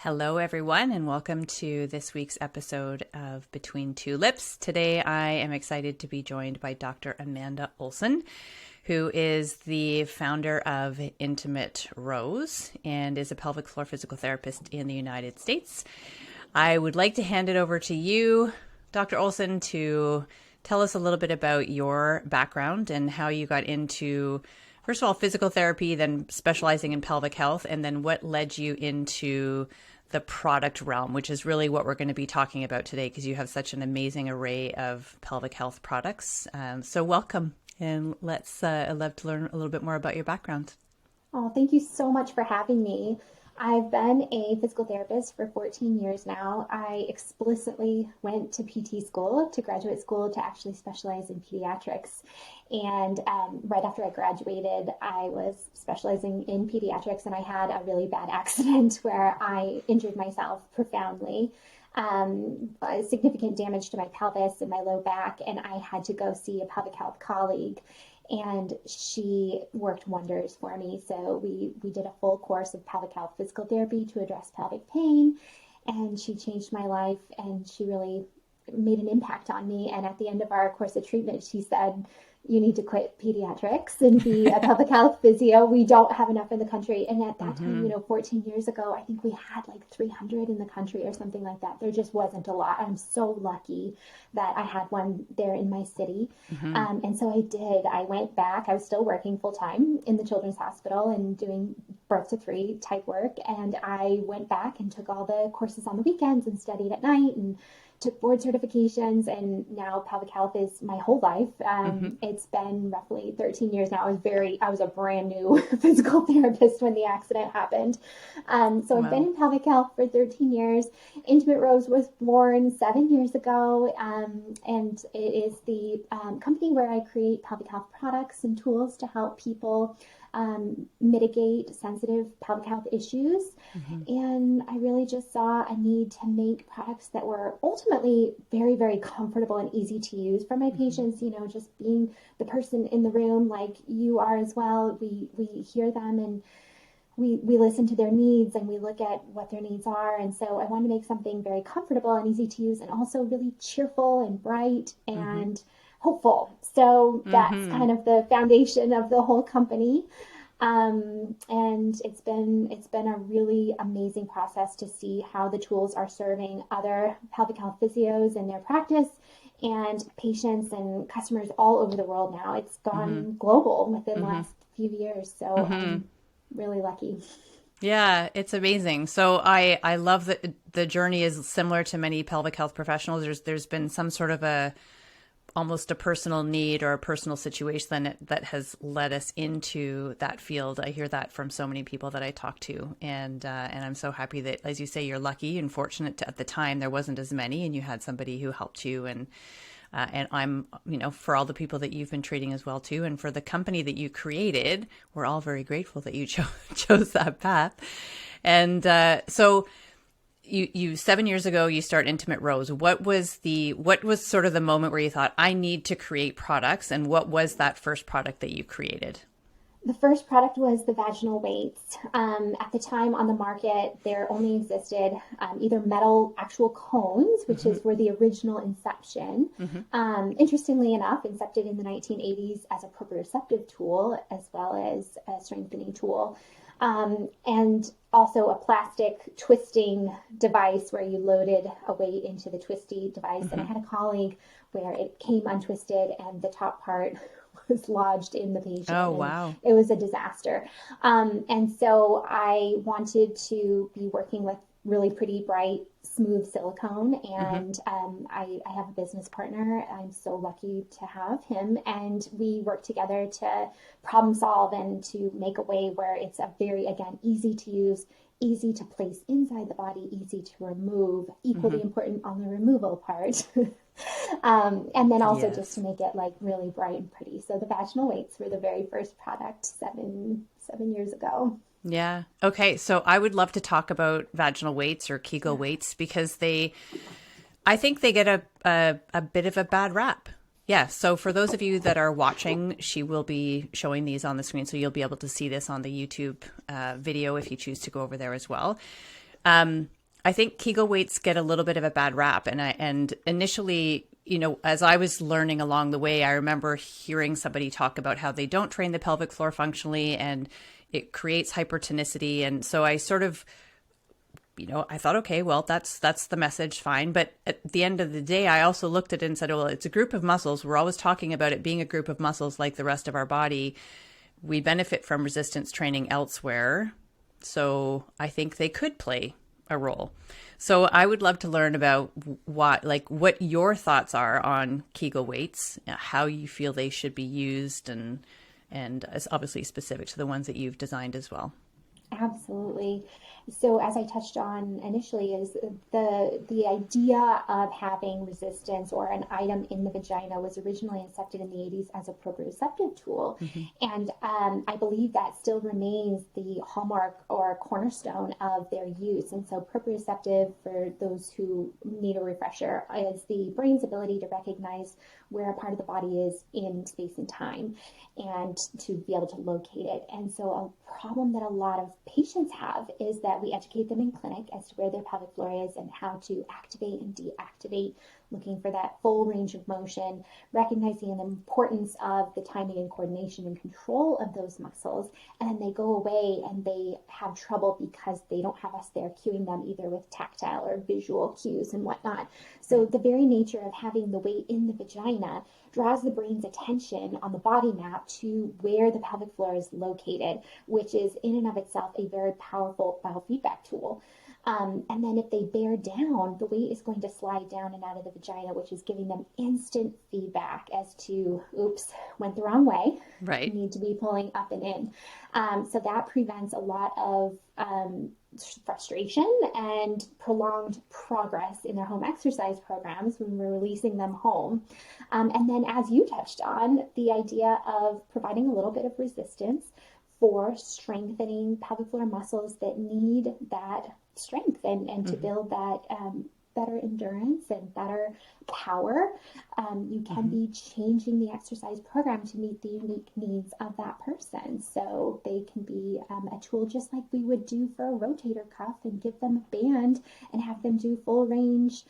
Hello, everyone, and welcome to this week's episode of Between Two Lips. Today, I am excited to be joined by Dr. Amanda Olson, who is the founder of Intimate Rose and is a pelvic floor physical therapist in the United States. I would like to hand it over to you, Dr. Olson, to tell us a little bit about your background and how you got into, first of all, physical therapy, then specializing in pelvic health, and then what led you into the product realm, which is really what we're going to be talking about today, because you have such an amazing array of pelvic health products. So welcome, and I'd love to learn a little bit more about your background. Oh, thank you so much for having me. I've been a physical therapist for 14 years now. I explicitly went to PT school, to graduate school, to actually specialize in pediatrics. And right after I graduated, I was specializing in pediatrics, and I had a really bad accident where I injured myself profoundly. Significant damage to my pelvis and my low back, and I had to go see a pelvic health colleague. And she worked wonders for me. So we did a full course of pelvic health physical therapy to address pelvic pain. And she changed my life, and she really made an impact on me. And at the end of our course of treatment, she said, "You need to quit pediatrics and be a pelvic health physio. We don't have enough in the country." And at that time, 14 years ago, I think we had like 300 in the country or something like that. There just wasn't a lot. I'm so lucky that I had one there in my city. And so I did. I went back. I was still working full time in the Children's Hospital and doing birth to 3 type work. And I went back and took all the courses on the weekends and studied at night and took board certifications, and now pelvic health is my whole life. It's been roughly 13 years now. I was a brand new physical therapist when the accident happened. So I've been in pelvic health for 13 years. Intimate Rose was born 7 years ago, and it is the company where I create pelvic health products and tools to help people mitigate sensitive pelvic health issues. And I really just saw a need to make products that were ultimately very, very comfortable and easy to use for my patients. Just being the person in the room like you are as well. We hear them, and we listen to their needs, and we look at what their needs are. And so I want to make something very comfortable and easy to use, and also really cheerful and bright and hopeful. So that's kind of the foundation of the whole company. And it's been a really amazing process to see how the tools are serving other pelvic health physios in their practice, and patients and customers all over the world now. It's gone global within the last few years. So I'm really lucky. Yeah, it's amazing. So I love that the journey is similar to many pelvic health professionals. There's been some sort of almost a personal need or a personal situation that has led us into that field. I hear that from so many people that I talk to, and I'm so happy that, as you say, you're lucky and fortunate at the time there wasn't as many, and you had somebody who helped you. And I'm, for all the people that you've been treating as well too, and for the company that you created, we're all very grateful that you chose that path. And so. You 7 years ago, you start Intimate Rose. What was sort of the moment where you thought, I need to create products, and what was that first product that you created? The first product was the vaginal weights. At the time on the market, there only existed either metal actual cones, which were the original inception. Interestingly enough, incepted in the 1980s as a proprioceptive tool as well as a strengthening tool. And also a plastic twisting device where you loaded a weight into the twisty device. And I had a colleague where it came untwisted and the top part was lodged in the patient. Oh, wow. It was a disaster. And so I wanted to be working with really pretty, bright, smooth silicone. And I have a business partner. I'm so lucky to have him. And we work together to problem solve and to make a way where it's a very, again, easy to use, easy to place inside the body, easy to remove, equally important on the removal part. And then also just to make it like really bright and pretty. So the vaginal weights were the very first product seven years ago. Yeah. Okay. So I would love to talk about vaginal weights or Kegel weights, because I think they get a bit of a bad rap. Yeah. So for those of you that are watching, she will be showing these on the screen. So you'll be able to see this on the YouTube video if you choose to go over there as well. I think Kegel weights get a little bit of a bad rap. And initially, as I was learning along the way, I remember hearing somebody talk about how they don't train the pelvic floor functionally and it creates hypertonicity. And so I sort of, I thought, okay, well, that's the message, fine. But at the end of the day, I also looked at it and said, well, it's a group of muscles. We're always talking about it being a group of muscles like the rest of our body. We benefit from resistance training elsewhere. So I think they could play a role. So I would love to learn about what your thoughts are on Kegel weights, how you feel they should be used, and it's obviously specific to the ones that you've designed as well. Absolutely. So as I touched on initially, is the idea of having resistance or an item in the vagina was originally incepted in the 80s as a proprioceptive tool. And I believe that still remains the hallmark or cornerstone of their use. And so proprioceptive, for those who need a refresher, is the brain's ability to recognize where a part of the body is in space and time and to be able to locate it. And so a problem that a lot of patients have is that we educate them in clinic as to where their pelvic floor is and how to activate and deactivate, looking for that full range of motion, recognizing the importance of the timing and coordination and control of those muscles. And then they go away and they have trouble because they don't have us there cueing them either with tactile or visual cues and whatnot. So the very nature of having the weight in the vagina draws the brain's attention on the body map to where the pelvic floor is located, which is in and of itself a very powerful biofeedback tool. And then if they bear down, the weight is going to slide down and out of the vagina, which is giving them instant feedback as to, oops, went the wrong way. Right. You need to be pulling up and in. So that prevents a lot of frustration and prolonged progress in their home exercise programs when we're releasing them home. And then, as you touched on, the idea of providing a little bit of resistance for strengthening pelvic floor muscles that need that strength and to build that better endurance and better power. You can be changing the exercise program to meet the unique needs of that person. So they can be a tool just like we would do for a rotator cuff and give them a band and have them do full range,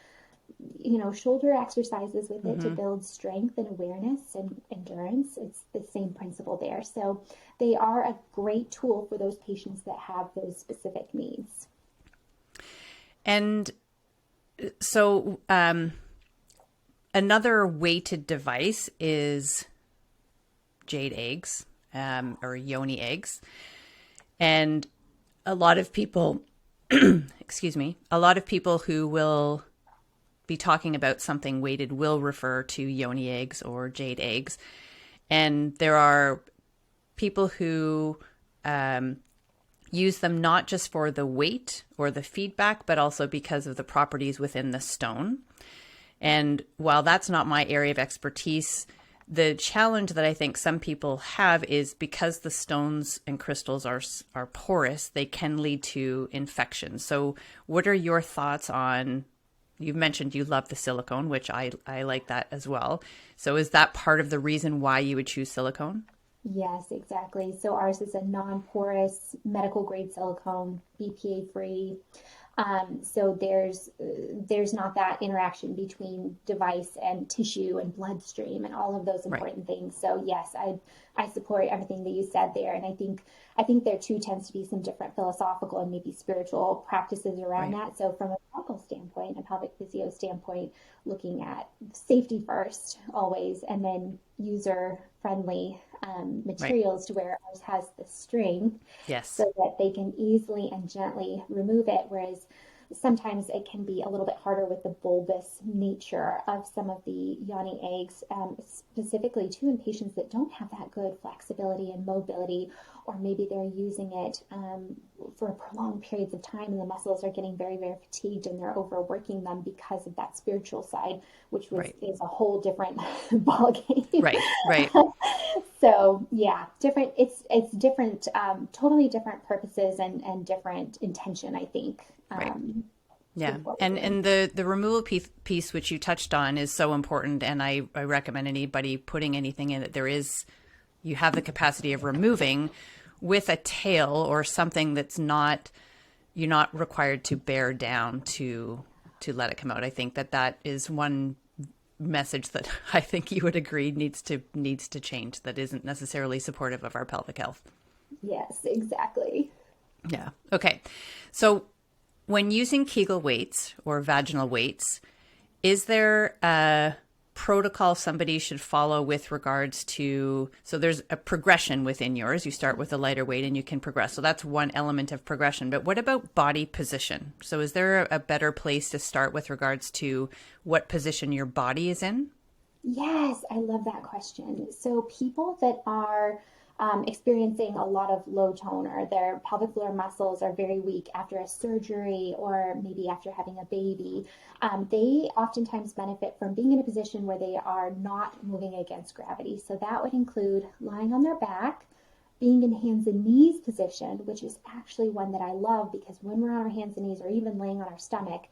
shoulder exercises with it to build strength and awareness and endurance. It's the same principle there. So they are a great tool for those patients that have those specific needs. And so another weighted device is jade eggs or yoni eggs. And a lot of people, a lot of people who will be talking about something weighted will refer to yoni eggs or jade eggs. And there are people who use them not just for the weight or the feedback, but also because of the properties within the stone. And while that's not my area of expertise, the challenge that I think some people have is because the stones and crystals are porous, they can lead to infection. So what are your thoughts on, you've mentioned you love the silicone, which I like that as well. So is that part of the reason why you would choose silicone? Yes, exactly. So ours is a non-porous medical grade silicone, BPA free. So there's not that interaction between device and tissue and bloodstream and all of those important things. So yes, I support everything that you said there. And I think there too tends to be some different philosophical and maybe spiritual practices around that. So from a medical standpoint, a pelvic physio standpoint, looking at safety first always, and then user friendly materials to where ours has the string, so that they can easily and gently remove it, whereas sometimes it can be a little bit harder with the bulbous nature of some of the yoni eggs, specifically too in patients that don't have that good flexibility and mobility, or maybe they're using it for prolonged periods of time and the muscles are getting very, very fatigued and they're overworking them because of that spiritual side, which is a whole different ballgame. Right. So yeah, different. It's different, totally different purposes and different intention, I think. Yeah. And the removal piece, which you touched on, is so important. And I recommend anybody putting anything in that you have the capacity of removing with a tail or something that's not, you're not required to bear down to let it come out. I think that is one message that I think you would agree needs to change, that isn't necessarily supportive of our pelvic health. Yes, exactly. Yeah. Okay. So when using Kegel weights or vaginal weights, is there a protocol somebody should follow with regards to, so there's a progression within yours. You start with a lighter weight and you can progress. So that's one element of progression. But what about body position? So is there a better place to start with regards to what position your body is in? Yes, I love that question. So people that are experiencing a lot of low tone, or their pelvic floor muscles are very weak after a surgery or maybe after having a baby, they oftentimes benefit from being in a position where they are not moving against gravity. So that would include lying on their back, being in hands and knees position, which is actually one that I love, because when we're on our hands and knees or even laying on our stomach,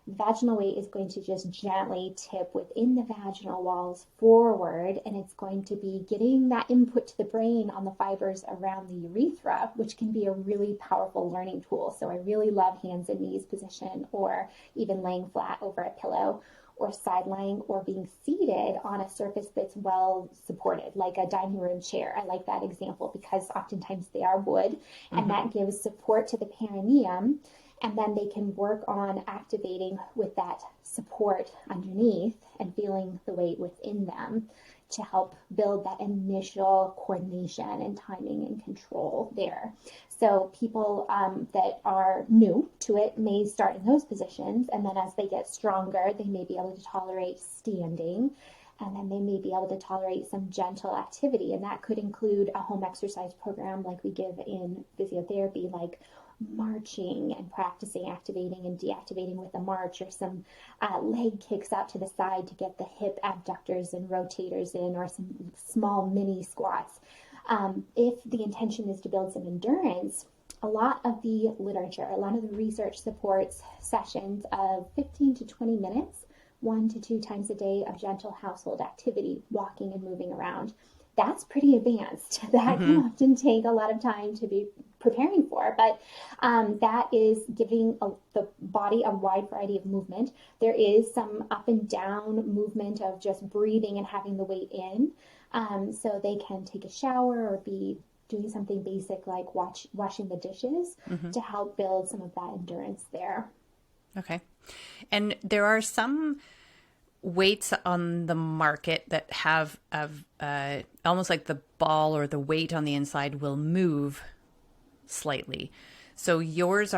vaginal weight is going to just gently tip within the vaginal walls forward, and it's going to be getting that input to the brain on the fibers around the urethra, which can be a really powerful learning tool. So I really love hands and knees position, or even laying flat over a pillow, or side lying, or being seated on a surface that's well supported, like a dining room chair. I like that example because oftentimes they are wood, and that gives support to the perineum. And then they can work on activating with that support underneath and feeling the weight within them to help build that initial coordination and timing and control there. So people that are new to it may start in those positions, and then as they get stronger, they may be able to tolerate standing, and then they may be able to tolerate some gentle activity. And that could include a home exercise program like we give in physiotherapy, like marching and practicing activating and deactivating with a march, or some leg kicks out to the side to get the hip abductors and rotators in, or some small mini squats. If the intention is to build some endurance, a lot of the literature, a lot of the research supports sessions of 15 to 20 minutes, 1 to 2 times a day of gentle household activity, walking and moving around. That's pretty advanced. That can often take a lot of time to be preparing for, but that is giving the body a wide variety of movement. There is some up and down movement of just breathing and having the weight in. So they can take a shower or be doing something basic like washing the dishes to help build some of that endurance there. Okay. And there are some weights on the market that have almost like the ball or the weight on the inside will move slightly. So yours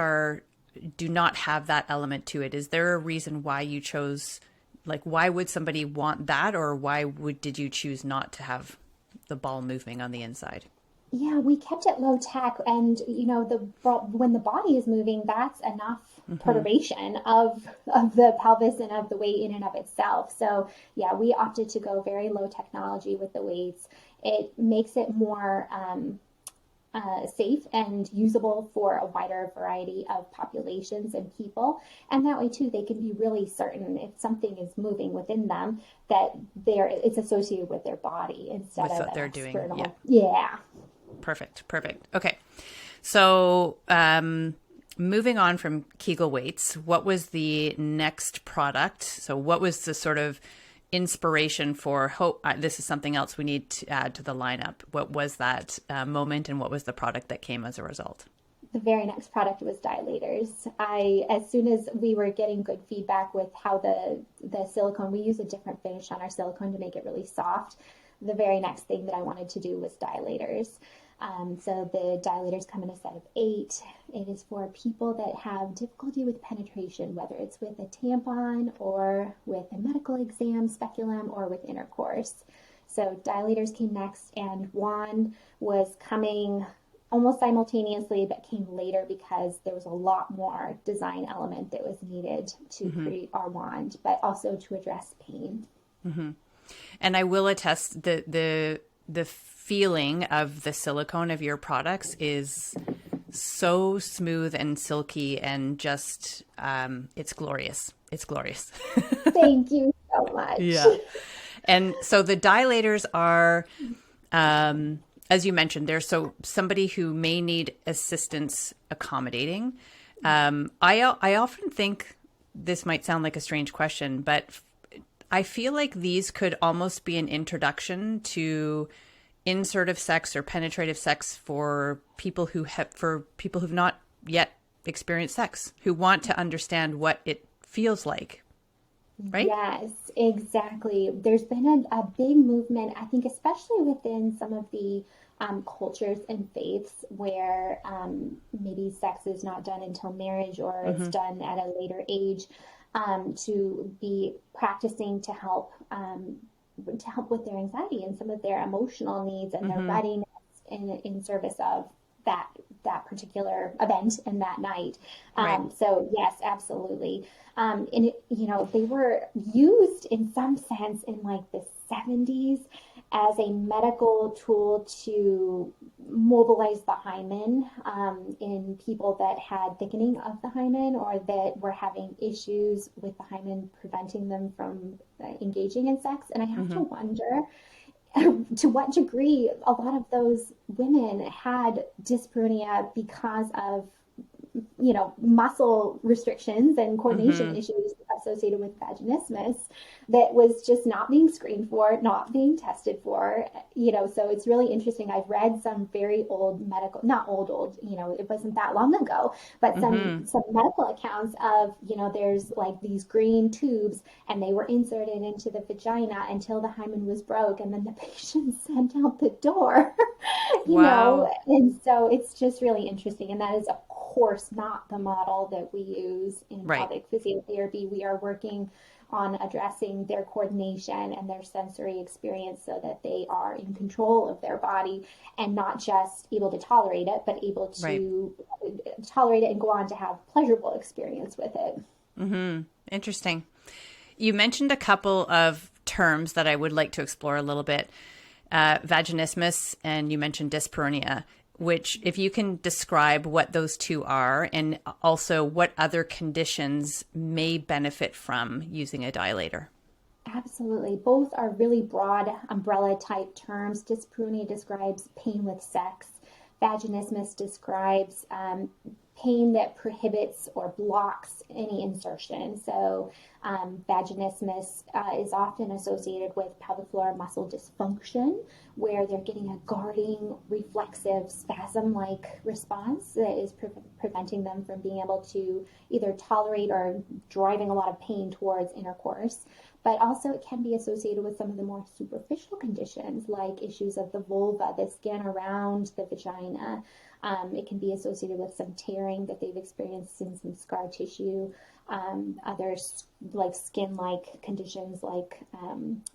do not have that element to it. Is there a reason why you chose, like, why would somebody want that, or did you choose not to have the ball moving on the inside? Yeah, we kept it low tech, and when the body is moving, that's enough perturbation of the pelvis and of the weight in and of itself. So yeah, we opted to go very low technology with the weights. It makes it more safe and usable for a wider variety of populations and people. And that way too, they can be really certain if something is moving within them that it's associated with their body instead of what they're doing. Yeah. Perfect. Okay. So, moving on from Kegel weights, what was the next product? So what was the sort of inspiration for, this is something else we need to add to the lineup? What was that moment, and what was the product that came as a result? The very next product was dilators. As soon as we were getting good feedback with how the silicone, we use a different finish on our silicone to make it really soft. The very next thing that I wanted to do was dilators. So the dilators come in a set of 8. It is for people that have difficulty with penetration, whether it's with a tampon or with a medical exam, speculum, or with intercourse. So dilators came next, and wand was coming almost simultaneously, but came later because there was a lot more design element that was needed to create our wand, but also to address pain. And I will attest the feeling of the silicone of your products is so smooth and silky, and just it's glorious. Thank you so much. Yeah. And so the dilators are, as you mentioned, they're so somebody who may need assistance accommodating. I often think this might sound like a strange question, but I feel like these could almost be an introduction to insertive sex or penetrative sex for people who've not yet experienced sex, who want to understand what it feels like, right? Yes, exactly. There's been a big movement, I think, especially within some of the cultures and faiths where maybe sex is not done until marriage or it's Mm-hmm. done at a later age, to be practicing to help with their anxiety and some of their emotional needs and their Mm-hmm. readiness in service of that that particular event and that night. Right. So yes, absolutely. And it, they were used in some sense in like the 70s as a medical tool to mobilize the hymen in people that had thickening of the hymen or that were having issues with the hymen preventing them from engaging in sex. And I have to Mm-hmm. wonder to what degree a lot of those women had dyspareunia because of muscle restrictions and coordination Mm-hmm. issues associated with vaginismus that was just not being screened for, not being tested for, so it's really interesting. I've read some very old medical, not old, it wasn't that long ago, but some Mm-hmm. some medical accounts of, there's like these green tubes and they were inserted into the vagina until the hymen was broke and then the patient sent out the door. Wow. And so it's just really interesting. And that is, of course, not the model that we use in Right. pelvic physiotherapy. We are working on addressing their coordination and their sensory experience so that they are in control of their body and not just able to tolerate it, but able Right. to tolerate it and go on to have pleasurable experience with it. Mm-hmm. Interesting. You mentioned a couple of terms that I would like to explore a little bit. Vaginismus, and you mentioned dyspareunia, which if you can describe what those two are and also what other conditions may benefit from using a dilator. Absolutely. Both are really broad umbrella type terms. Dyspareunia describes pain with sex. Vaginismus describes pain that prohibits or blocks any insertion. So, vaginismus is often associated with pelvic floor muscle dysfunction, where they're getting a guarding, reflexive, spasm like response that is preventing them from being able to either tolerate or driving a lot of pain towards intercourse. But also, it can be associated with some of the more superficial conditions like issues of the vulva, the skin around the vagina. It can be associated with some tearing that they've experienced in some scar tissue. Others like skin-like conditions like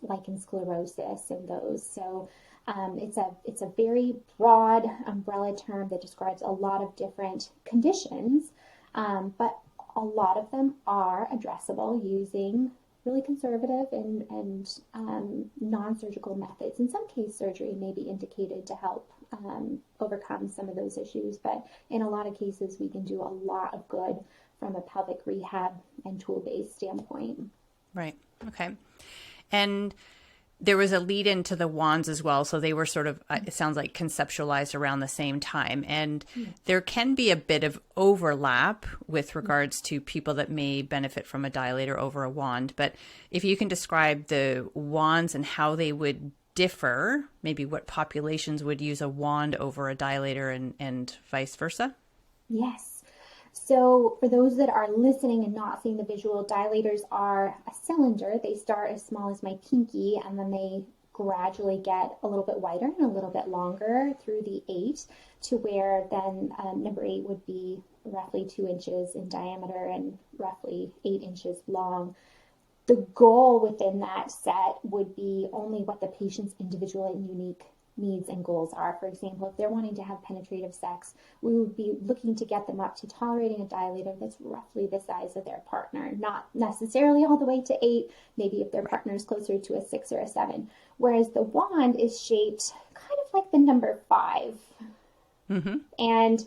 lichen sclerosis and those. So it's a very broad umbrella term that describes a lot of different conditions, but a lot of them are addressable using really conservative and non-surgical methods. In some cases, surgery may be indicated to help overcome some of those issues, but in a lot of cases, we can do a lot of good from a pelvic rehab and tool-based standpoint. Right. Okay. And there was a lead into the wands as well. So they were sort of, it sounds like conceptualized around the same time. And there can be a bit of overlap with regards to people that may benefit from a dilator over a wand. But if you can describe the wands and how they would differ, maybe what populations would use a wand over a dilator and vice versa. Yes. So, for those that are listening and not seeing the visual, dilators are a cylinder. They start as small as my pinky and then they gradually get a little bit wider and a little bit longer through the 8 to where then number 8 would be roughly 2 inches in diameter and roughly 8 inches long. The goal within that set would be only what the patient's individual and unique needs and goals are. For example, if they're wanting to have penetrative sex, we would be looking to get them up to tolerating a dilator that's roughly the size of their partner, not necessarily all the way to 8, maybe if their partner is closer to a 6 or a 7. Whereas the wand is shaped kind of like the number 5. Mm-hmm. And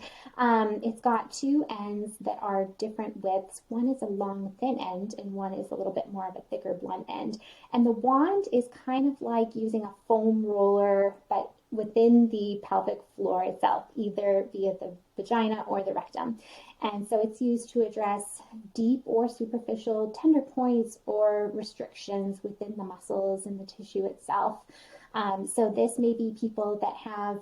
it's got 2 ends that are different widths. One is a long, thin end, and one is a little bit more of a thicker, blunt end. And the wand is kind of like using a foam roller, but within the pelvic floor itself, either via the vagina or the rectum. And so it's used to address deep or superficial tender points or restrictions within the muscles and the tissue itself. So this may be people that have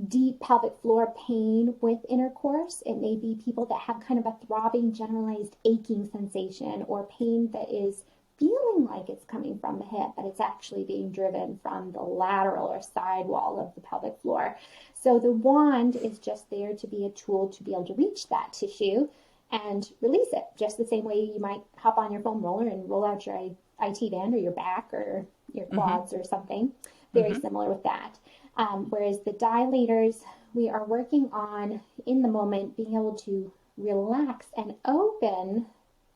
deep pelvic floor pain with intercourse. It may be people that have kind of a throbbing, generalized aching sensation or pain that is feeling like it's coming from the hip, but it's actually being driven from the lateral or side wall of the pelvic floor. So the wand is just there to be a tool to be able to reach that tissue and release it, just the same way you might hop on your foam roller and roll out your IT band or your back or your quads or something. Very similar with that. Whereas the dilators, we are working on, in the moment, being able to relax and open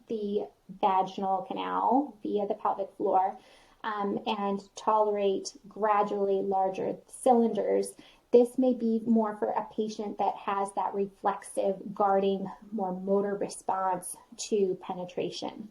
the vaginal canal via the pelvic floor and tolerate gradually larger cylinders. This may be more for a patient that has that reflexive, guarding, more motor response to penetration.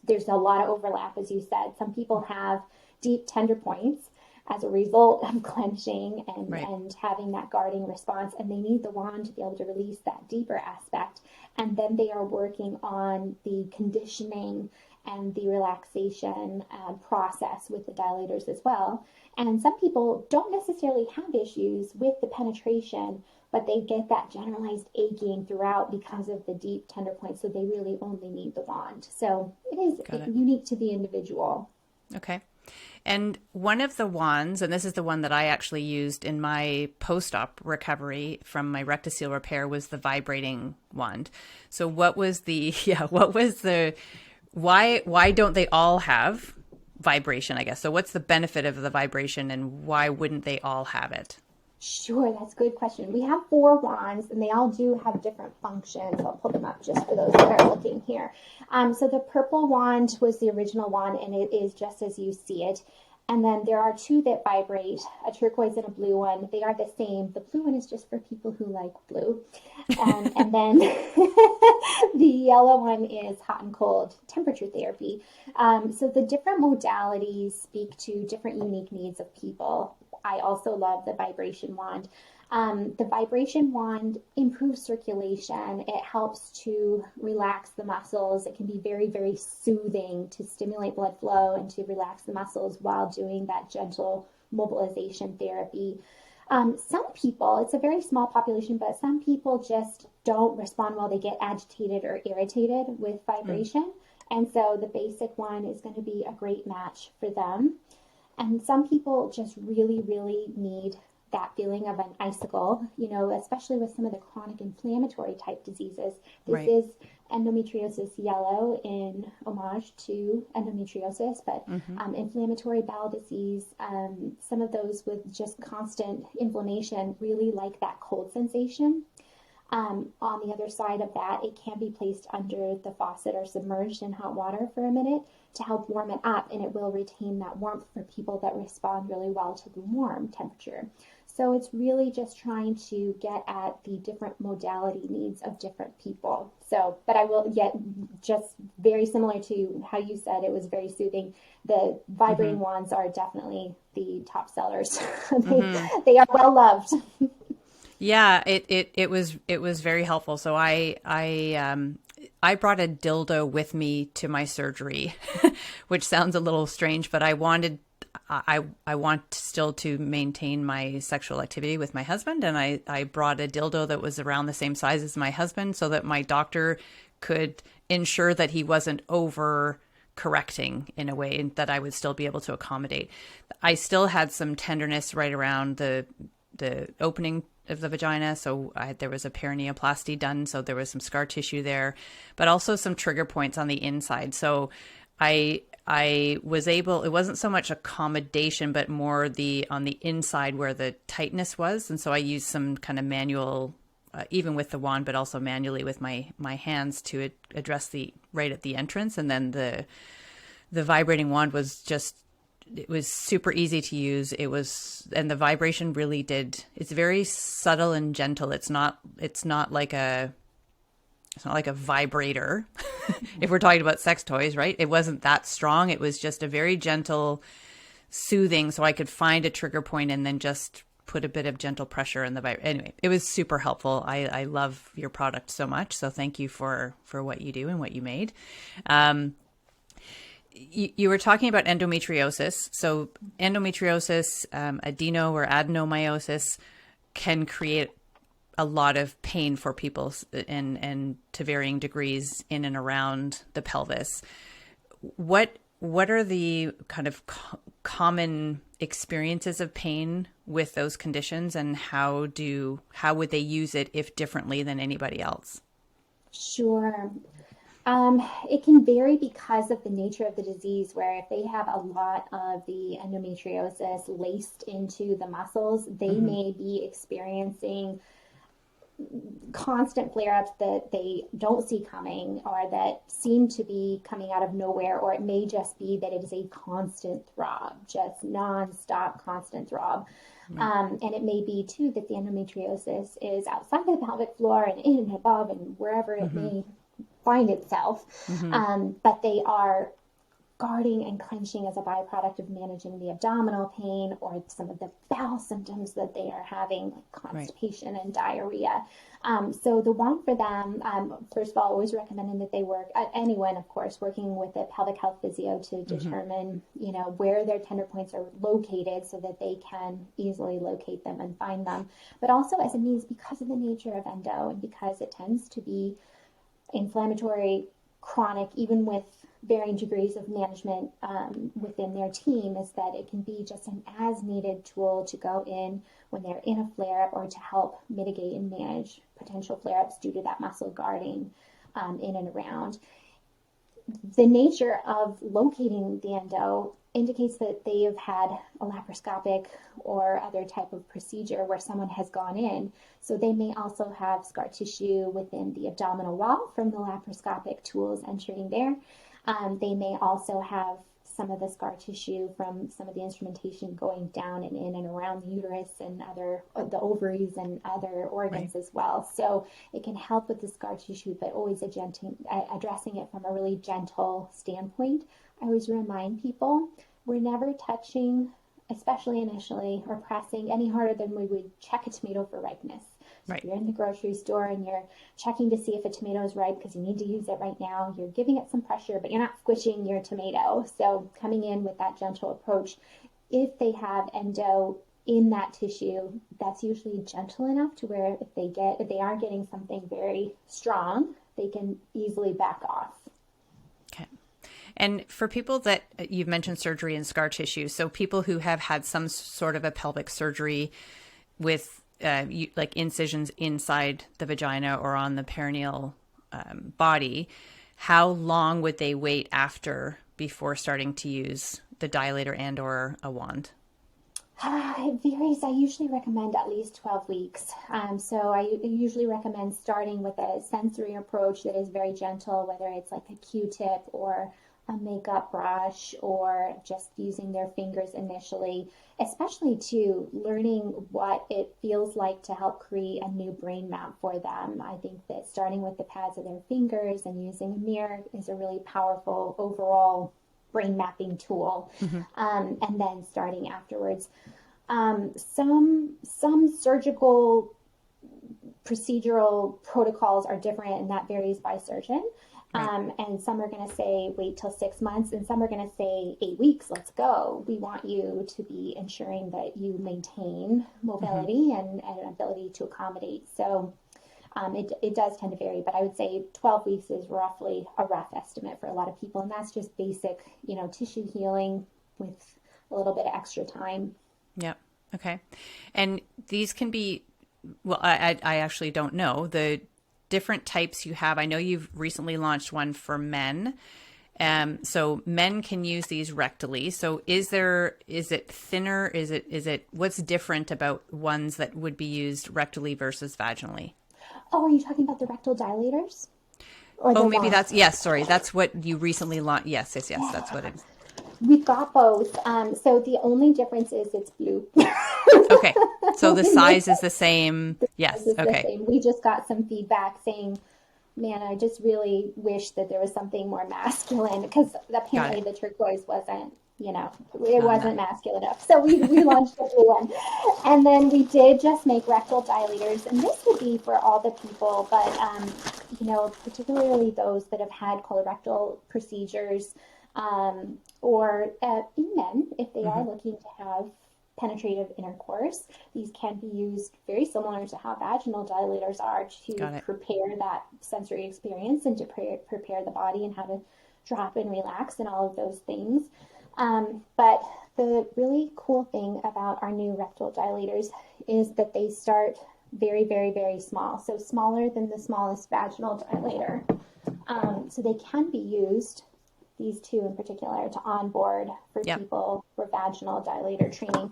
There's a lot of overlap, as you said. Some people have deep tender points as a result of clenching and having that guarding response, and they need the wand to be able to release that deeper aspect. And then they are working on the conditioning and the relaxation process with the dilators as well. And some people don't necessarily have issues with the penetration, but they get that generalized aching throughout because of the deep tender points, so they really only need the wand. So it is unique to the individual. Okay. And one of the wands, and this is the one that I actually used in my post-op recovery from my rectocele repair, was the vibrating wand. So why don't they all have vibration, I guess? So what's the benefit of the vibration and why wouldn't they all have it? Sure, that's a good question. We have 4 wands, and they all do have different functions. I'll pull them up just for those that are looking here. So the purple wand was the original wand, and it is just as you see it. And then there are 2 that vibrate, a turquoise and a blue one. They are the same. The blue one is just for people who like blue. And then the yellow one is hot and cold temperature therapy. So the different modalities speak to different unique needs of people. I also love the vibration wand. The vibration wand improves circulation. It helps to relax the muscles. It can be very, very soothing to stimulate blood flow and to relax the muscles while doing that gentle mobilization therapy. Some people, it's a very small population, but some people just don't respond well. They get agitated or irritated with vibration. And so the basic one is going to be a great match for them. And some people just really, really need that feeling of an icicle, especially with some of the chronic inflammatory type diseases. This is endometriosis yellow in homage to endometriosis, but inflammatory bowel disease, some of those with just constant inflammation really like that cold sensation. On the other side of that, it can be placed under the faucet or submerged in hot water for a minute to help warm it up, and it will retain that warmth for people that respond really well to the warm temperature. So it's really just trying to get at the different modality needs of different people. So, but I will just very similar to how you said it was very soothing. The vibrating wands are definitely the top sellers. They are well loved. Yeah, it was very helpful. So I brought a dildo with me to my surgery, which sounds a little strange, but I want still to maintain my sexual activity with my husband. And I brought a dildo that was around the same size as my husband so that my doctor could ensure that he wasn't over correcting in a way and that I would still be able to accommodate. I still had some tenderness right around the opening of the vagina. So there was a perineoplasty done. So there was some scar tissue there, but also some trigger points on the inside. So I was able, it wasn't so much accommodation, but more on the inside where the tightness was. And so I used some kind of manual, even with the wand, but also manually with my hands to address right at the entrance. And then the vibrating wand was it was super easy to use. And the vibration really it's very subtle and gentle. It's not like a vibrator. If we're talking about sex toys, right? It wasn't that strong. It was just a very gentle soothing. So I could find a trigger point and then just put a bit of gentle pressure in the anyway, it was super helpful. I love your product so much. So thank you for what you do and what you made. You were talking about endometriosis. So endometriosis, adeno or adenomyosis can create a lot of pain for people and to varying degrees in and around the pelvis. What are the kind of common experiences of pain with those conditions, and how would they use it if differently than anybody else? Sure. It can vary because of the nature of the disease, where if they have a lot of the endometriosis laced into the muscles, they may be experiencing constant flare-ups that they don't see coming or that seem to be coming out of nowhere, or it may just be that it is a constant throb, just non-stop constant throb. And it may be too that the endometriosis is outside of the pelvic floor and in and above and wherever it may find itself. But they are guarding and clenching as a byproduct of managing the abdominal pain or some of the bowel symptoms that they are having, like constipation and diarrhea. So the one for them, first of all, always recommending that they work, anyone, of course, working with a pelvic health physio to determine, where their tender points are located so that they can easily locate them and find them. But also as a means, because of the nature of endo and because it tends to be inflammatory, chronic, even with varying degrees of management within their team, is that it can be just an as needed tool to go in when they're in a flare-up or to help mitigate and manage potential flare-ups due to that muscle guarding in and around. The nature of locating the endo indicates that they have had a laparoscopic or other type of procedure where someone has gone in. So they may also have scar tissue within the abdominal wall from the laparoscopic tools entering there. They may also have some of the scar tissue from some of the instrumentation going down and in and around the uterus and the ovaries and other organs as well. So it can help with the scar tissue, but always addressing it from a really gentle standpoint. I always remind people, we're never touching, especially initially, or pressing any harder than we would check a tomato for ripeness. So if you're in the grocery store and you're checking to see if a tomato is ripe because you need to use it right now, you're giving it some pressure, but you're not squishing your tomato. So coming in with that gentle approach, if they have endo in that tissue, that's usually gentle enough to where if they are getting something very strong, they can easily back off. Okay. And for people that you've mentioned surgery and scar tissue, so people who have had some sort of a pelvic surgery with like incisions inside the vagina or on the perineal body, how long would they wait after before starting to use the dilator and or a wand? It varies. I usually recommend at least 12 weeks. So I usually recommend starting with a sensory approach that is very gentle, whether it's like a Q-tip or a makeup brush or just using their fingers initially, especially to learning what it feels like to help create a new brain map for them. I think that starting with the pads of their fingers and using a mirror is a really powerful overall brain mapping tool. And then starting afterwards. Some surgical procedural protocols are different, and that varies by surgeon. And some are going to say wait till 6 months, and some are going to say 8 weeks, let's go. We want you to be ensuring that you maintain mobility and an ability to accommodate. So it does tend to vary, but I would say 12 weeks is roughly a rough estimate for a lot of people. And that's just basic, tissue healing with a little bit of extra time. Yeah. Okay. And these can be, well, I actually don't know the different types you have. I know you've recently launched one for men. So men can use these rectally. So is it thinner? Is it, what's different about ones that would be used rectally versus vaginally? Oh, are you talking about the rectal dilators? Or maybe that's, yes, sorry. That's what you recently launched. Yes, that's what it is. We've got both. So the only difference is it's blue. Okay. So the size is the same. Yes. Okay. Same. We just got some feedback saying, man, I just really wish that there was something more masculine, because apparently the turquoise wasn't it wasn't masculine enough. So we launched a blue one. And then we did just make rectal dilators. And this would be for all the people, but, particularly those that have had colorectal procedures, or in men, if they are looking to have penetrative intercourse. These can be used very similar to how vaginal dilators are to prepare that sensory experience and to prepare the body and how to drop and relax and all of those things. But the really cool thing about our new rectal dilators is that they start very, very, very small. So smaller than the smallest vaginal dilator. So they can be used, these two in particular, to onboard for people for vaginal dilator training.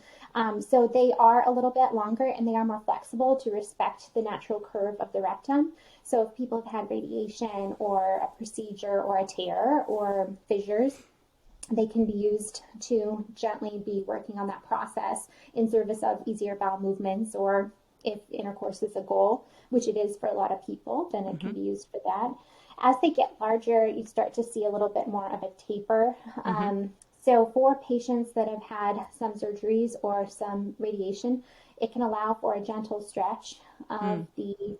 So they are a little bit longer and they are more flexible to respect the natural curve of the rectum. So if people have had radiation or a procedure or a tear or fissures, they can be used to gently be working on that process in service of easier bowel movements, or if intercourse is a goal, which it is for a lot of people, then it can be used for that. As they get larger, you start to see a little bit more of a taper. So for patients that have had some surgeries or some radiation, it can allow for a gentle stretch of the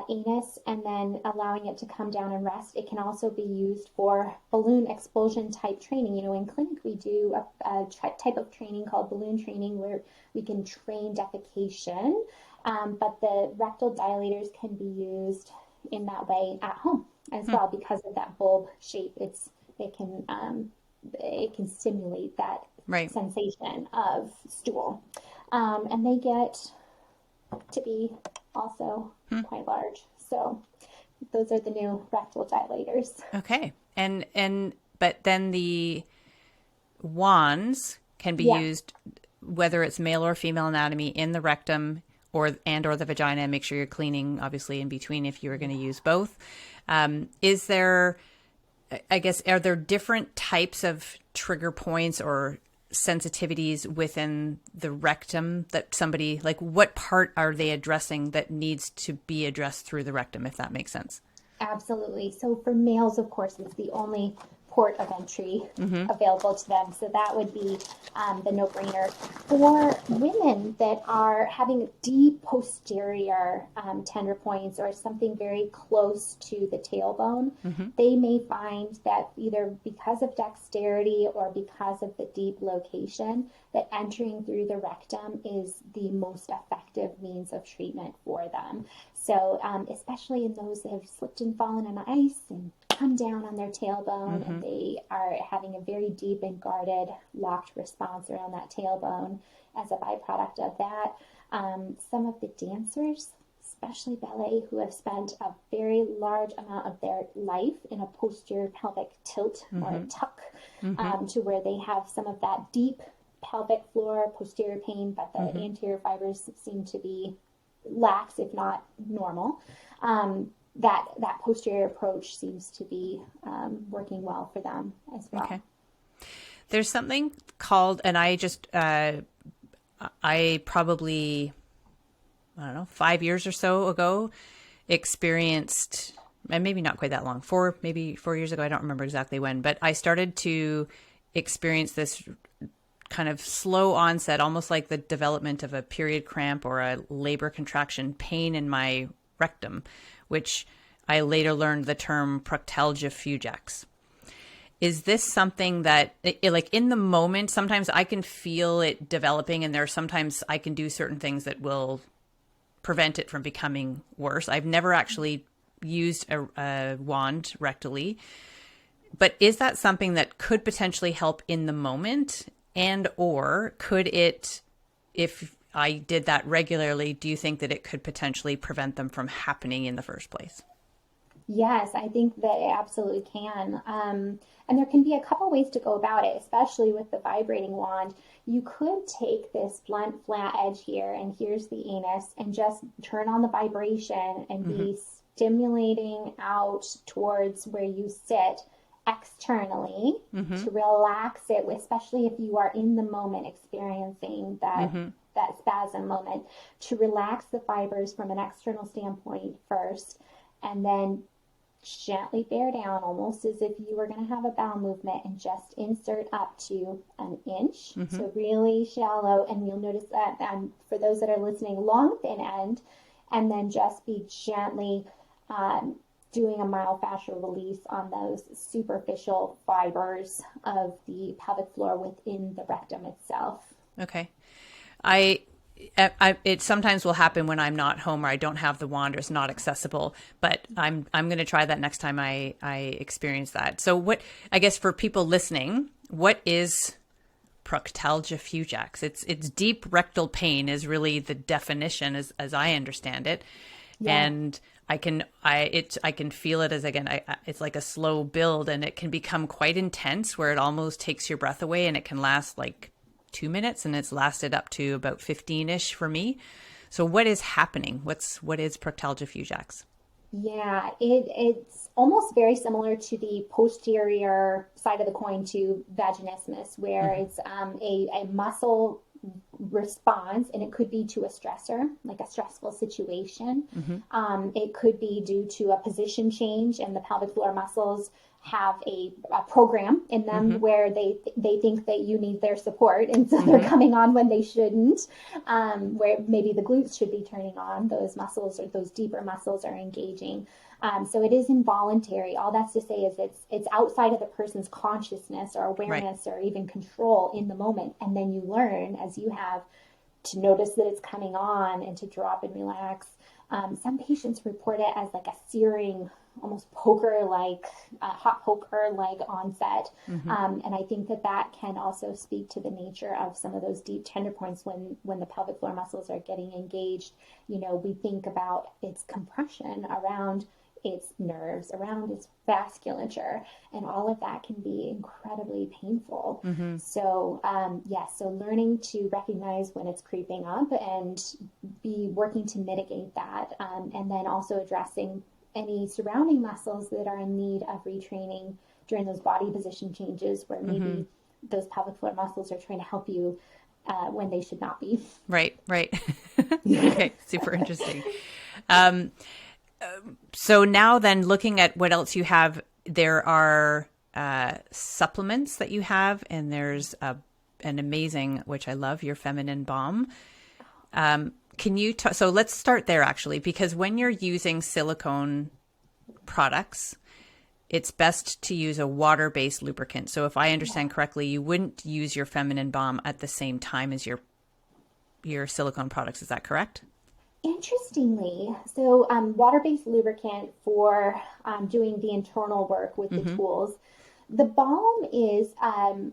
anus and then allowing it to come down and rest. It can also be used for balloon expulsion type training. In clinic we do a type of training called balloon training where we can train defecation, but the rectal dilators can be used in that way at home as well because of that bulb shape. It can stimulate that sensation of stool, and they get to be also quite large. So those are the new rectal dilators. Okay. But then the wands can be used, whether it's male or female anatomy, in the rectum or the vagina. Make sure you're cleaning, obviously, in between if you were going to use both. Is there, are there different types of trigger points or sensitivities within the rectum that somebody, like what part are they addressing that needs to be addressed through the rectum, if that makes sense? Absolutely. So for males, of course, it's the only port of entry available to them. So that would be the no-brainer. For women that are having deep posterior tender points or something very close to the tailbone, they may find that either because of dexterity or because of the deep location, that entering through the rectum is the most effective means of treatment for them. So especially in those that have slipped and fallen on ice and come down on their tailbone and they are having a very deep and guarded locked response around that tailbone as a byproduct of that. Some of the dancers, especially ballet, who have spent a very large amount of their life in a posterior pelvic tilt or a tuck to where they have some of that deep pelvic floor posterior pain, but the anterior fibers seem to be lax, if not normal. That posterior approach seems to be working well for them as well. Okay. There's something called, and I probably, 5 years or so ago, experienced, and maybe not quite that long, maybe 4 years ago, I don't remember exactly when, but I started to experience this kind of slow onset, almost like the development of a period cramp or a labor contraction pain in my rectum, which I later learned the term proctalgia fugax. Is this something that, like in the moment, sometimes I can feel it developing, and sometimes I can do certain things that will prevent it from becoming worse. I've never actually used a wand rectally, but is that something that could potentially help in the moment? And or could it, if I did that regularly, do you think that it could potentially prevent them from happening in the first place? Yes, I think that it absolutely can. And there can be a couple ways to go about it, especially with the vibrating wand. You could take this blunt, flat edge here, and here's the anus, and just turn on the vibration and be stimulating out towards where you sit externally to relax it, especially if you are in the moment experiencing that spasm moment, to relax the fibers from an external standpoint first, and then gently bear down, almost as if you were going to have a bowel movement, and just insert up to an inch. So really shallow. And you'll notice that for those that are listening, long thin end, and then just be gently doing a myofascial release on those superficial fibers of the pelvic floor within the rectum itself. Okay. It sometimes will happen when I'm not home or I don't have the wand or it's not accessible, but I'm going to try that next time I experience that. So what, I guess for people listening, what is proctalgia fugax? It's deep rectal pain is really the definition as I understand it. Yeah. And I can feel it as, again, it's like a slow build, and it can become quite intense where it almost takes your breath away, and it can last like 2 minutes, and it's lasted up to about 15-ish for me. So what is happening? What is proctalgia fugax? Yeah, it's almost very similar to the posterior side of the coin to vaginismus, where it's a muscle response, and it could be to a stressor, like a stressful situation. It could be due to a position change, and the pelvic floor muscles have a program in them where they think that you need their support, and so they're coming on when they shouldn't, where maybe the glutes should be turning on. Those muscles, or those deeper muscles, are engaging. So it is involuntary. All that's to say is it's outside of the person's consciousness or awareness or even control in the moment. And then you learn, as you have, to notice that it's coming on and to drop and relax. Some patients report it as like a searing, almost poker-like, hot poker-like onset. And I think that can also speak to the nature of some of those deep tender points when the pelvic floor muscles are getting engaged. You know, we think about its compression around its nerves, around its vasculature, and all of that can be incredibly painful. So, so learning to recognize when it's creeping up and be working to mitigate that, and then also addressing any surrounding muscles that are in need of retraining during those body position changes, where maybe those pelvic floor muscles are trying to help you when they should not be. Right. Okay, super interesting. So now then, looking at what else you have, there are supplements that you have, and there's an amazing, which I love, your feminine balm. Can you so let's start there, actually, because when you're using silicone products, it's best to use a water-based lubricant. So if I understand correctly, you wouldn't use your feminine balm at the same time as your silicone products. Is that correct? Interestingly, so water-based lubricant for doing the internal work with the tools. The balm is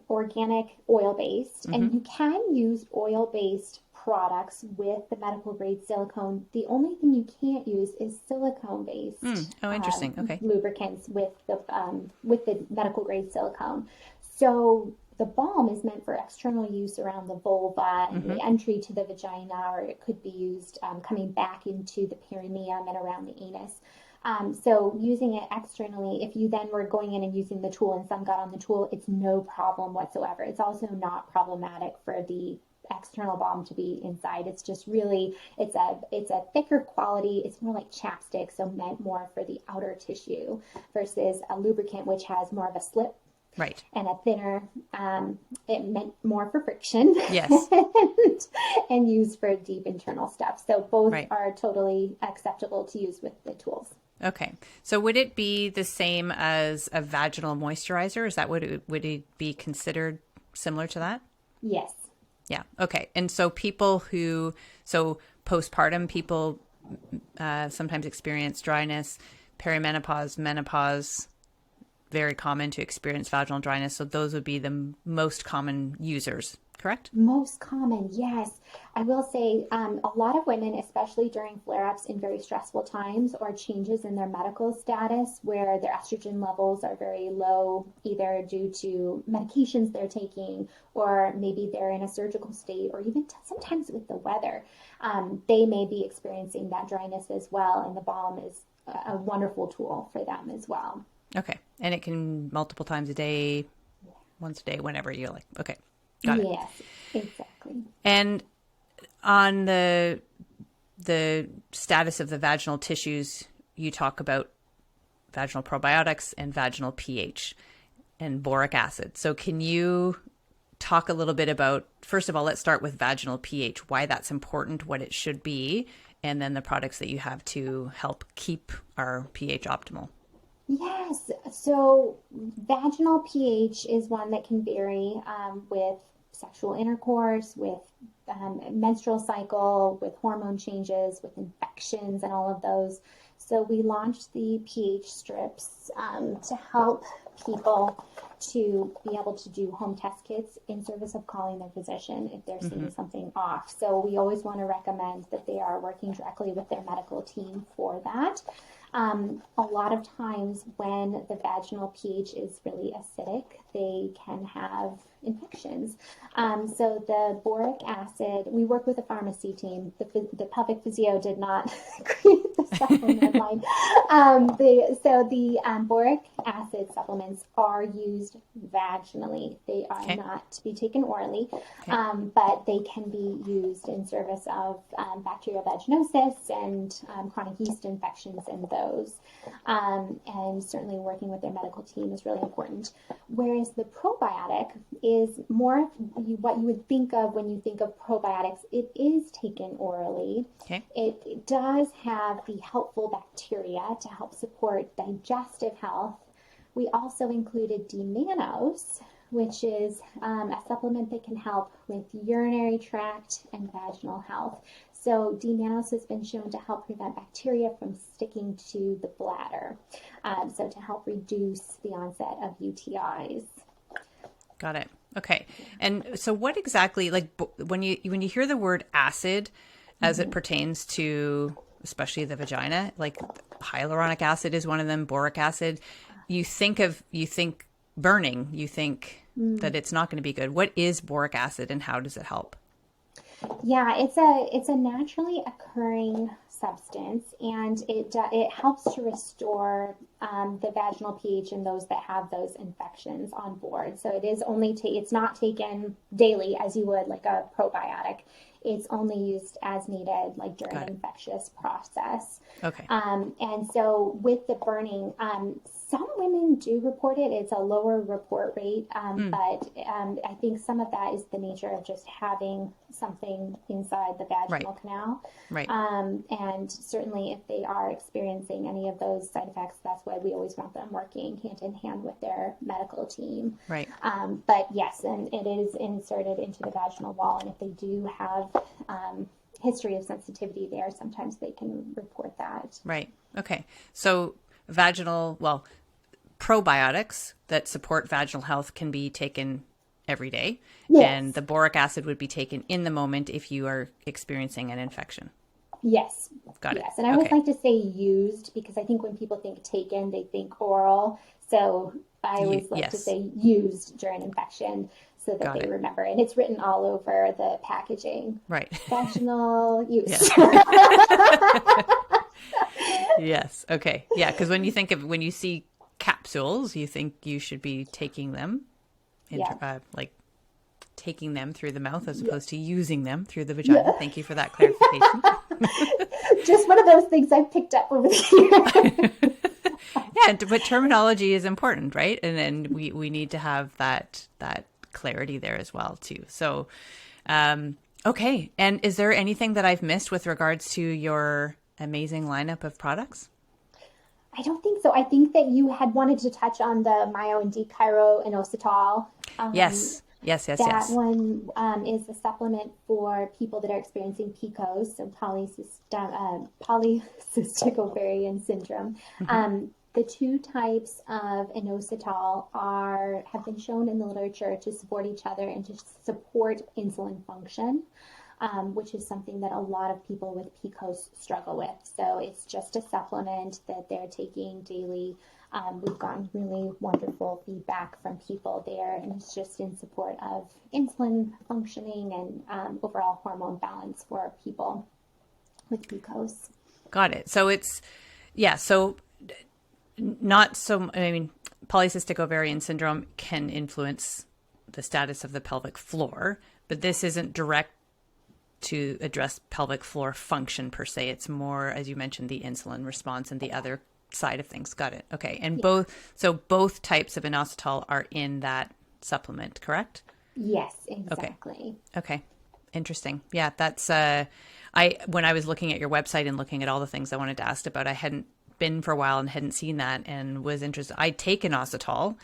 organic oil-based, and you can use oil-based products with the medical grade silicone. The only thing you can't use is silicone-based interesting. Okay. lubricants with the medical grade silicone. So the balm is meant for external use around the vulva and the entry to the vagina, or it could be used coming back into the perineum and around the anus. So using it externally, if you then were going in and using the tool and some got on the tool, it's no problem whatsoever. It's also not problematic for the external balm to be inside. It's just really, it's a thicker quality. It's more like chapstick, so meant more for the outer tissue versus a lubricant, which has more of a slip. Right. And a thinner, it meant more for friction. Yes. and used for deep internal steps. So both are totally acceptable to use with the tools. Okay. So would it be the same as a vaginal moisturizer? Is that would it be considered similar to that? Yes. Yeah. Okay. And so postpartum people sometimes experience dryness, perimenopause, menopause, very common to experience vaginal dryness. So those would be the most common users, correct? Most common, yes. I will say a lot of women, especially during flare-ups in very stressful times or changes in their medical status where their estrogen levels are very low, either due to medications they're taking, or maybe they're in a surgical state, or even sometimes with the weather, they may be experiencing that dryness as well. And the balm is a wonderful tool for them as well. Okay. And it can multiple times a day, once a day, whenever you're like, okay, got it. Yes, exactly. And on the status of the vaginal tissues, you talk about vaginal probiotics and vaginal pH and boric acid. So can you talk a little bit about, first of all, let's start with vaginal pH, why that's important, what it should be, and then the products that you have to help keep our pH optimal. Yes. So vaginal pH is one that can vary with sexual intercourse, with menstrual cycle, with hormone changes, with infections and all of those. So we launched the pH strips to help people to be able to do home test kits in service of calling their physician if they're seeing something off. So we always want to recommend that they are working directly with their medical team for that. A lot of times when the vaginal pH is really acidic, they can have infections. So the boric acid, we work with a pharmacy team. The pelvic physio did not create the supplement line. So the boric acid supplements are used vaginally. They are not to be taken orally, but they can be used in service of bacterial vaginosis and chronic yeast infections in those. And certainly working with their medical team is really important. Whereas the probiotic is more what you would think of when you think of probiotics. It is taken orally. Okay. It does have the helpful bacteria to help support digestive health. We also included D-mannose, which is a supplement that can help with urinary tract and vaginal health. So D-mannose has been shown to help prevent bacteria from sticking to the bladder, so to help reduce the onset of UTIs. Got it. Okay. And so what exactly, like when you hear the word acid as it pertains to especially the vagina, like hyaluronic acid is one of them, boric acid, you think burning, you think that it's not going to be good. What is boric acid and how does it help? Yeah, it's a naturally occurring substance, and it helps to restore the vaginal pH in those that have those infections on board. So it is only it's not taken daily as you would like a probiotic. It's only used as needed, like during an infectious process. Okay. And so with the burning, some women do report it. It's a lower report rate, but I think some of that is the nature of just having something inside the vaginal canal. Right. And certainly if they are experiencing any of those side effects, that's why we always want them working hand in hand with their medical team. Right. But yes, and it is inserted into the vaginal wall. And if they do have history of sensitivity there, sometimes they can report that. Right. Okay. So probiotics that support vaginal health can be taken every day. Yes. And the boric acid would be taken in the moment if you are experiencing an infection. Yes. Got it. Yes. And I always like to say used because I think when people think taken, they think oral. So I always like to say used during infection so that they remember. And it's written all over the packaging. Right. Vaginal use. Yes. Okay. Yeah. Because when you see capsules, you think you should be taking them, like taking them through the mouth as opposed to using them through the vagina. Yeah. Thank you for that clarification. Just one of those things I've picked up over the years. Yeah, but terminology is important, right? And then we need to have that clarity there as well too. So, okay. And is there anything that I've missed with regards to your amazing lineup of products? I don't think so. I think that you had wanted to touch on the Myo and D-Chiro inositol. Yes. That one is a supplement for people that are experiencing PCOS, so polycystic ovarian syndrome. Mm-hmm. The two types of inositol have been shown in the literature to support each other and to support insulin function, which is something that a lot of people with PCOS struggle with. So it's just a supplement that they're taking daily. We've gotten really wonderful feedback from people there, and it's just in support of insulin functioning and overall hormone balance for people with PCOS. Got it. So polycystic ovarian syndrome can influence the status of the pelvic floor, but this isn't direct to address pelvic floor function per se. It's more, as you mentioned, the insulin response and the other side of things. Got it. Okay. And Yeah. both types of inositol are in that supplement, correct? Yes, exactly. Okay. Interesting. Yeah, that's when I was looking at your website and looking at all the things I wanted to ask about, I hadn't been for a while and hadn't seen that and was interested. I take inositol,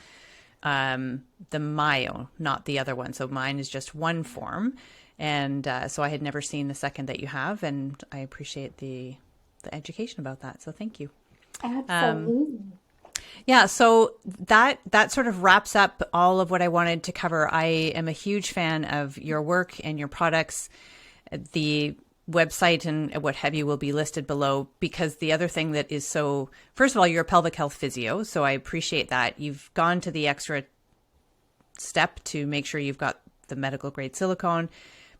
the Myo, not the other one. So mine is just one form. And so I had never seen the second that you have, and I appreciate the education about that. So thank you. Absolutely. Yeah, so that sort of wraps up all of what I wanted to cover. I am a huge fan of your work and your products. The website and what have you will be listed below, because the other thing that is so, first of all, you're a pelvic health physio, so I appreciate that. You've gone to the extra step to make sure you've got the medical grade silicone,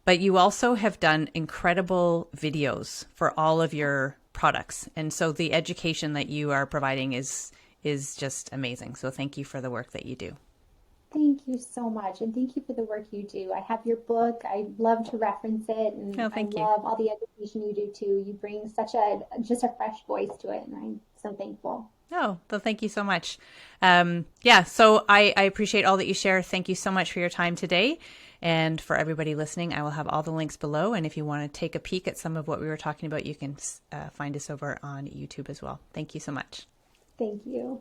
but you also have done incredible videos for all of your products. And so the education that you are providing is just amazing. So thank you for the work that you do. Thank you so much. And thank you for the work you do. I have your book. I love to reference it. And Oh, I thank you. love all the education you do too. You bring just a fresh voice to it. And I'm so thankful. Oh, well, thank you so much. Yeah, so I appreciate all that you share. Thank you so much for your time today. And for everybody listening, I will have all the links below. And if you want to take a peek at some of what we were talking about, you can find us over on YouTube as well. Thank you so much. Thank you.